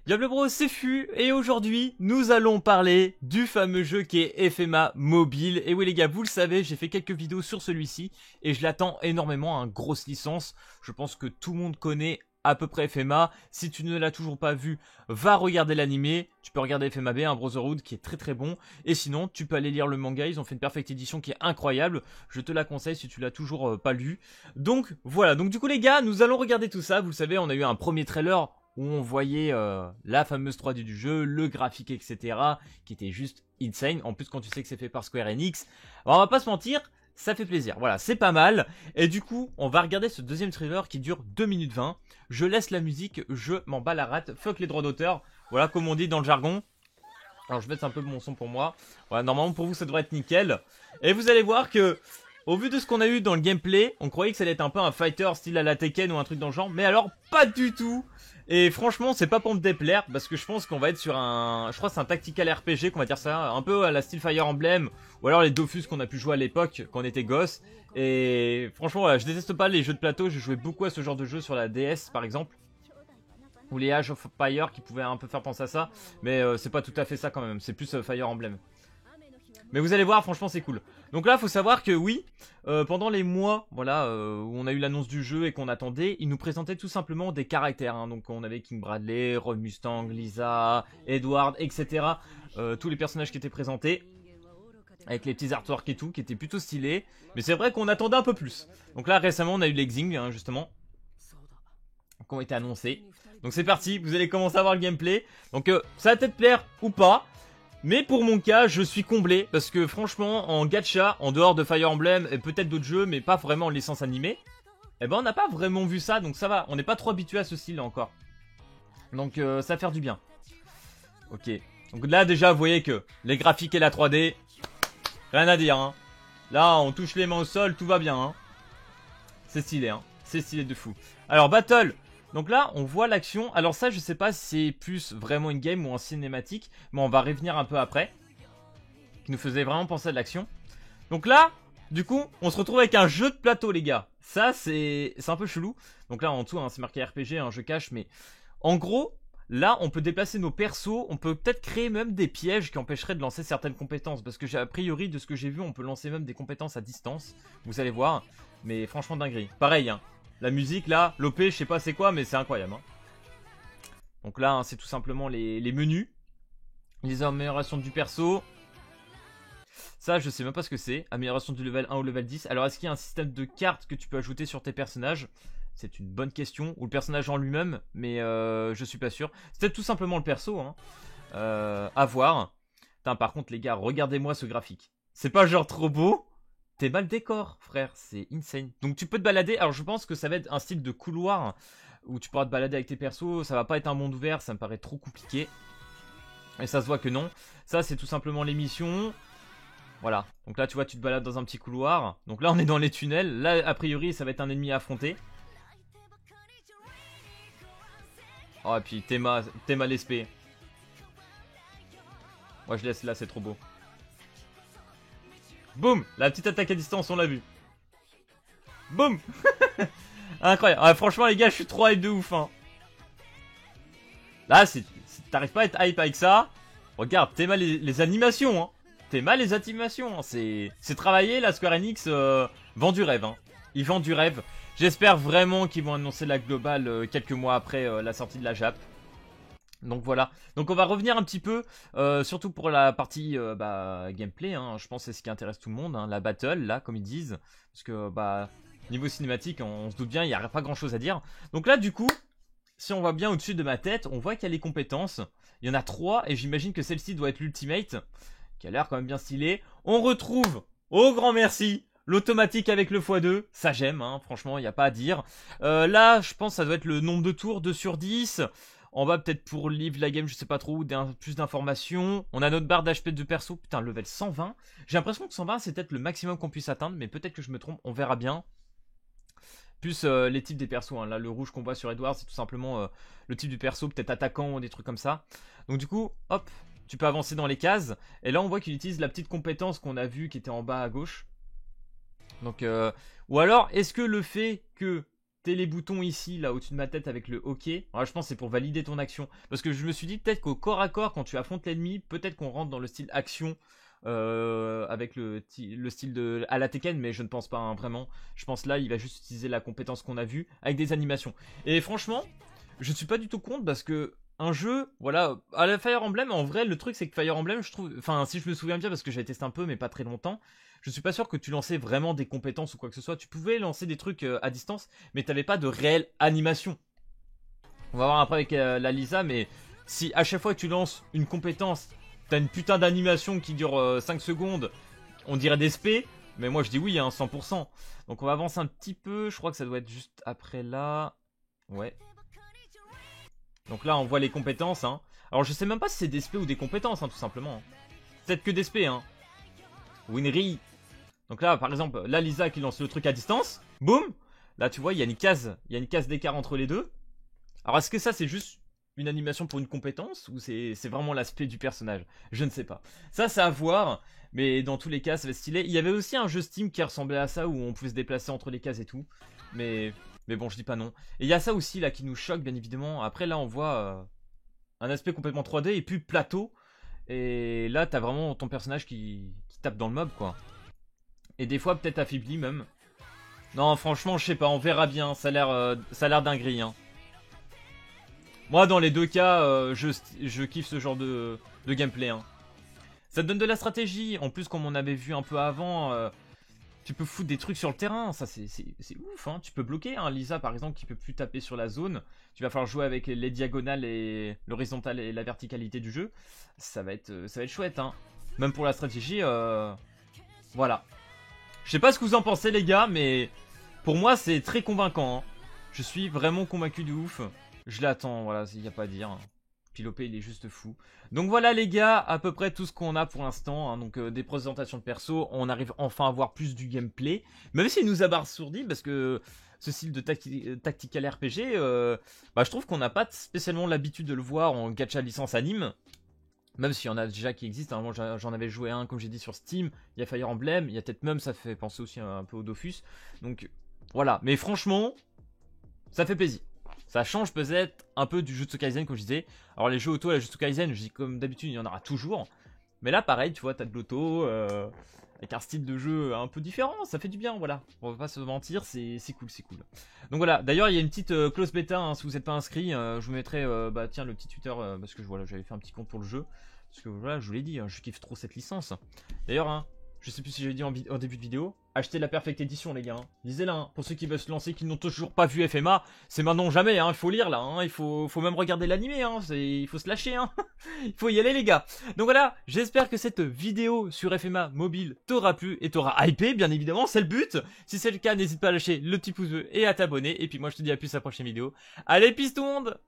Diable Bros, c'est Fu, et aujourd'hui, nous allons parler du fameux jeu qui est FMA Mobile. Et oui les gars, vous le savez, j'ai fait quelques vidéos sur celui-ci, et je l'attends énormément, hein, grosse licence. Je pense que tout le monde connaît à peu près FMA. Si tu ne l'as toujours pas vu, va regarder l'animé. Tu peux regarder FMA B, un Brotherhood qui est très très bon. Et sinon, tu peux aller lire le manga, ils ont fait une Perfect Edition qui est incroyable. Je te la conseille si tu l'as toujours pas lu. Donc voilà, donc du coup les gars, nous allons regarder tout ça. Vous le savez, on a eu un premier trailer où on voyait la fameuse 3D du jeu, le graphique, etc. qui était juste insane. En plus, quand tu sais que c'est fait par Square Enix, alors on va pas se mentir, ça fait plaisir. Voilà, c'est pas mal. Et du coup, on va regarder ce deuxième trailer qui dure 2 minutes 20. Je laisse la musique, je m'en bats la rate. Fuck les droits d'auteur. Voilà, comme on dit dans le jargon. Alors, je baisse un peu mon son pour moi. Voilà, normalement, pour vous, ça devrait être nickel. Et vous allez voir que, au vu de ce qu'on a eu dans le gameplay, on croyait que ça allait être un peu un fighter style à la Tekken ou un truc dans le genre. Mais alors, pas du tout. Et franchement, c'est pas pour me déplaire, parce que je pense qu'on va être sur un... Je crois que c'est un tactical RPG, qu'on va dire ça, un peu à la style Fire Emblem, ou alors les Dofus qu'on a pu jouer à l'époque, quand on était gosse. Et franchement, voilà, je déteste pas les jeux de plateau, je jouais beaucoup à ce genre de jeu sur la DS, par exemple. Ou les Age of Fire, qui pouvaient un peu faire penser à ça, mais c'est pas tout à fait ça quand même, c'est plus Fire Emblem. Mais vous allez voir, franchement c'est cool. Donc là, faut savoir que oui, pendant les mois, voilà, où on a eu l'annonce du jeu et qu'on attendait, ils nous présentaient tout simplement des caractères. Hein. Donc on avait King Bradley, Roy Mustang, Lisa, Edward, etc. Tous les personnages qui étaient présentés. Avec les petits artworks et tout, qui étaient plutôt stylés. Mais c'est vrai qu'on attendait un peu plus. Donc là, récemment, on a eu les Xing, hein, justement, qui ont été annoncés. Donc c'est parti, vous allez commencer à voir le gameplay. Donc ça va peut-être plaire ou pas. Mais pour mon cas, je suis comblé, parce que franchement, en gacha, en dehors de Fire Emblem, et peut-être d'autres jeux, mais pas vraiment en licence animée, eh ben on n'a pas vraiment vu ça, donc ça va, on n'est pas trop habitué à ce style là encore. Donc ça va faire du bien. Ok, donc là déjà, vous voyez que les graphiques et la 3D, rien à dire, hein. Là, on touche les mains au sol, tout va bien, hein. C'est stylé, hein, c'est stylé de fou. Alors, Battle. Donc là, on voit l'action. Alors ça, je sais pas si c'est plus vraiment une game ou en cinématique. Mais on va revenir un peu après. Qui nous faisait vraiment penser à de l'action. Donc là, du coup, on se retrouve avec un jeu de plateau, les gars. Ça, c'est un peu chelou. Donc là, en dessous, hein, c'est marqué RPG, hein, je cache. Mais en gros, là, on peut déplacer nos persos. On peut peut-être créer même des pièges qui empêcheraient de lancer certaines compétences. Parce que a priori, de ce que j'ai vu, on peut lancer même des compétences à distance. Vous allez voir. Mais franchement, dinguerie. Pareil, hein. La musique là, l'OP je sais pas c'est quoi mais c'est incroyable hein. Donc là hein, c'est tout simplement les menus. Les améliorations du perso. Ça je sais même pas ce que c'est. Amélioration du level 1 au level 10. Alors est-ce qu'il y a un système de cartes que tu peux ajouter sur tes personnages? C'est une bonne question. Ou le personnage en lui-même. Mais je suis pas sûr. C'est peut-être tout simplement le perso hein. À voir. Putain, par contre les gars, regardez-moi ce graphique. C'est pas genre trop beau? T'es mal décor, frère, c'est insane. Donc tu peux te balader, alors je pense que ça va être un style de couloir où tu pourras te balader avec tes persos, ça va pas être un monde ouvert, ça me paraît trop compliqué. Et ça se voit que non. Ça c'est tout simplement les missions. Voilà, donc là tu vois tu te balades dans un petit couloir. Donc là on est dans les tunnels, là a priori ça va être un ennemi à affronter. Oh et puis t'es mal l'espé. Moi je laisse là, c'est trop beau. Boum, la petite attaque à distance, on l'a vu. Boum. Incroyable. Ah, franchement, les gars, je suis trop hype de ouf. Hein. Là, si t'arrives pas à être hype avec ça, regarde, t'es mal les animations. Hein. T'es mal les animations. Hein. C'est travaillé, la Square Enix vend du rêve. Hein. Ils vendent du rêve. J'espère vraiment qu'ils vont annoncer la globale quelques mois après la sortie de la Jap. Donc voilà, donc on va revenir un petit peu, surtout pour la partie gameplay, hein. Je pense que c'est ce qui intéresse tout le monde, hein, la battle, là, comme ils disent, parce que, niveau cinématique, on se doute bien, il n'y a pas grand chose à dire. Donc là, du coup, si on voit bien au-dessus de ma tête, on voit qu'il y a les compétences, il y en a 3, et j'imagine que celle-ci doit être l'ultimate, qui a l'air quand même bien stylée. On retrouve, au grand merci, l'automatique avec le x2, ça j'aime, hein, franchement, il n'y a pas à dire. Là, je pense que ça doit être le nombre de tours, 2 sur 10. On va peut-être pour live la game, je sais pas trop, plus d'informations. On a notre barre d'HP de perso, putain, level 120. J'ai l'impression que 120 c'est peut-être le maximum qu'on puisse atteindre, mais peut-être que je me trompe, on verra bien. Plus les types des persos, hein. Là le rouge qu'on voit sur Edward, c'est tout simplement le type du perso, peut-être attaquant ou des trucs comme ça. Donc du coup, hop, tu peux avancer dans les cases. Et là on voit qu'il utilise la petite compétence qu'on a vue qui était en bas à gauche. Donc ou alors est-ce que le fait que t'aies les boutons ici là au-dessus de ma tête avec le OK, alors, je pense que c'est pour valider ton action. Parce que je me suis dit peut-être qu'au corps à corps quand tu affrontes l'ennemi, peut-être qu'on rentre dans le style action. Avec le style de à la Tekken, mais je ne pense pas hein, vraiment. Je pense là il va juste utiliser la compétence qu'on a vue avec des animations. Et franchement je suis pas du tout contre parce que un jeu, voilà, à la Fire Emblem, en vrai, le truc c'est que Fire Emblem, je trouve, enfin, si je me souviens bien, parce que j'avais testé un peu, mais pas très longtemps, je suis pas sûr que tu lançais vraiment des compétences ou quoi que ce soit. Tu pouvais lancer des trucs à distance, mais t'avais pas de réelle animation. On va voir après avec la Lisa, mais si à chaque fois que tu lances une compétence, t'as une putain d'animation qui dure 5 secondes, on dirait des SP, mais moi je dis oui, hein, 100%. Donc on va avancer un petit peu, je crois que ça doit être juste après là. Ouais. Donc là on voit les compétences hein. Alors je sais même pas si c'est des SP ou des compétences hein, tout simplement. Peut-être que des SP hein. Winry. Donc là par exemple là Lisa qui lance le truc à distance. Boum. Là tu vois il y a une case d'écart entre les deux. Alors est-ce que ça c'est juste une animation pour une compétence ou c'est vraiment l'aspect du personnage? Je ne sais pas. Ça c'est à voir. Mais dans tous les cas ça va être stylé. Il y avait aussi un jeu Steam qui ressemblait à ça où on pouvait se déplacer entre les cases et tout. Mais bon, je dis pas non. Et il y a ça aussi là qui nous choque, bien évidemment. Après, là, on voit un aspect complètement 3D et puis plateau. Et là, t'as vraiment ton personnage qui tape dans le mob, quoi. Et des fois, peut-être affaibli même. Non, franchement, je sais pas, on verra bien. Ça a l'air dinguerie, hein. Moi, dans les deux cas, je kiffe ce genre de gameplay, hein. Ça te donne de la stratégie. En plus, comme on avait vu un peu avant. Tu peux foutre des trucs sur le terrain, ça c'est ouf hein. Tu peux bloquer hein. Lisa par exemple qui peut plus taper sur la zone. Tu vas falloir jouer avec les diagonales et l'horizontale et la verticalité du jeu. Ça va être chouette hein. Même pour la stratégie, voilà. Je sais pas ce que vous en pensez les gars, mais pour moi c'est très convaincant hein. Je suis vraiment convaincu de ouf. Je l'attends, voilà, il n'y a pas à dire hein. Pilopé il est juste fou. Donc voilà les gars, à peu près tout ce qu'on a pour l'instant hein. Donc des présentations de perso, on arrive enfin à voir plus du gameplay. Même s'il nous abasourdit parce que ce style de tactical RPG, je trouve qu'on n'a pas spécialement l'habitude de le voir en gacha licence anime. Même s'il y en a déjà qui existent, hein. Moi j'en avais joué un comme j'ai dit sur Steam, il y a Fire Emblem, il y a peut-être même, ça fait penser aussi un peu au Dofus. Donc voilà, mais franchement, ça fait plaisir. Ça change peut-être un peu du Jujutsu Kaisen comme je disais. Alors les jeux auto à la Jujutsu Kaisen, je dis comme d'habitude, il y en aura toujours. Mais là pareil, tu vois, t'as de l'auto, avec un style de jeu un peu différent, ça fait du bien, voilà. On va pas se mentir, c'est cool, c'est cool. Donc voilà, d'ailleurs il y a une petite close bêta, hein, si vous n'êtes pas inscrit, je vous mettrai tiens, le petit Twitter, parce que voilà, j'avais fait un petit compte pour le jeu. Parce que voilà, je vous l'ai dit, hein, je kiffe trop cette licence. D'ailleurs, hein, je sais plus si j'avais dit en début de vidéo, achetez la Perfect Edition les gars, hein. Lisez-la, hein. Pour ceux qui veulent se lancer, qui n'ont toujours pas vu FMA, c'est maintenant ou jamais, hein. Il faut lire là, hein. Il faut même regarder l'animé, hein. Il faut se lâcher, hein. Il faut y aller les gars. Donc voilà, j'espère que cette vidéo sur FMA mobile t'aura plu et t'aura hypé, bien évidemment, c'est le but. Si c'est le cas, n'hésite pas à lâcher le petit pouce bleu et à t'abonner. Et puis moi je te dis à plus à la prochaine vidéo. Allez, peace tout le monde.